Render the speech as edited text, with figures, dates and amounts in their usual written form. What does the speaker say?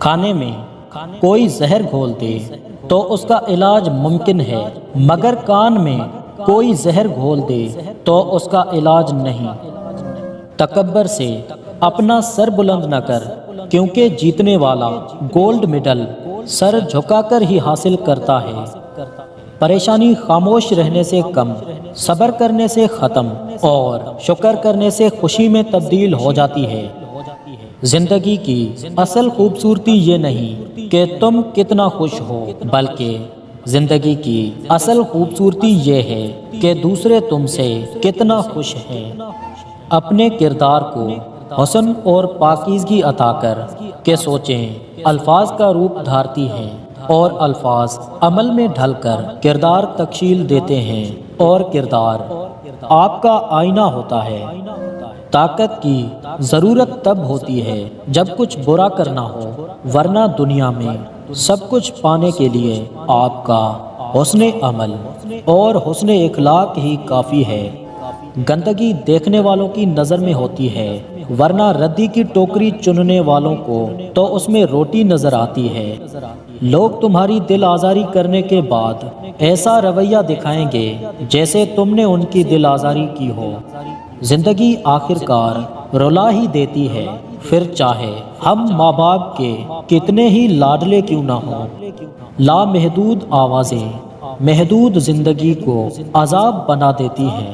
کھانے میں کوئی زہر گھول دے تو اس کا علاج ممکن ہے، مگر کان میں کوئی زہر گھول دے تو اس کا علاج نہیں۔ تکبر سے اپنا سر بلند نہ کر، کیونکہ جیتنے والا گولڈ میڈل سر جھکا کر ہی حاصل کرتا ہے۔ پریشانی خاموش رہنے سے کم، صبر کرنے سے ختم اور شکر کرنے سے خوشی میں تبدیل ہو جاتی ہے۔ زندگی کی اصل خوبصورتی یہ نہیں کہ تم کتنا خوش ہو، بلکہ زندگی کی اصل خوبصورتی یہ ہے کہ دوسرے تم سے کتنا خوش ہیں۔ اپنے کردار کو حسن اور پاکیزگی عطا کر کے سوچیں، الفاظ کا روپ دھارتی ہیں اور الفاظ عمل میں ڈھل کر کردار تکمیل دیتے ہیں، اور کردار آپ کا آئینہ ہوتا ہے۔ طاقت کی ضرورت تب ہوتی ہے جب کچھ برا کرنا ہو، ورنہ دنیا میں سب کچھ پانے کے لیے آپ کا حسن عمل اور حسن اخلاق ہی کافی ہے۔ گندگی دیکھنے والوں کی نظر میں ہوتی ہے، ورنہ ردی کی ٹوکری چننے والوں کو تو اس میں روٹی نظر آتی ہے۔ لوگ تمہاری دل آزاری کرنے کے بعد ایسا رویہ دکھائیں گے جیسے تم نے ان کی دل آزاری کی ہو۔ زندگی آخر کار رلا ہی دیتی ہے، پھر چاہے ہم ماں باپ کے کتنے ہی لاڈلے کیوں نہ ہوں۔ لامحدود آوازیں محدود زندگی کو عذاب بنا دیتی ہیں۔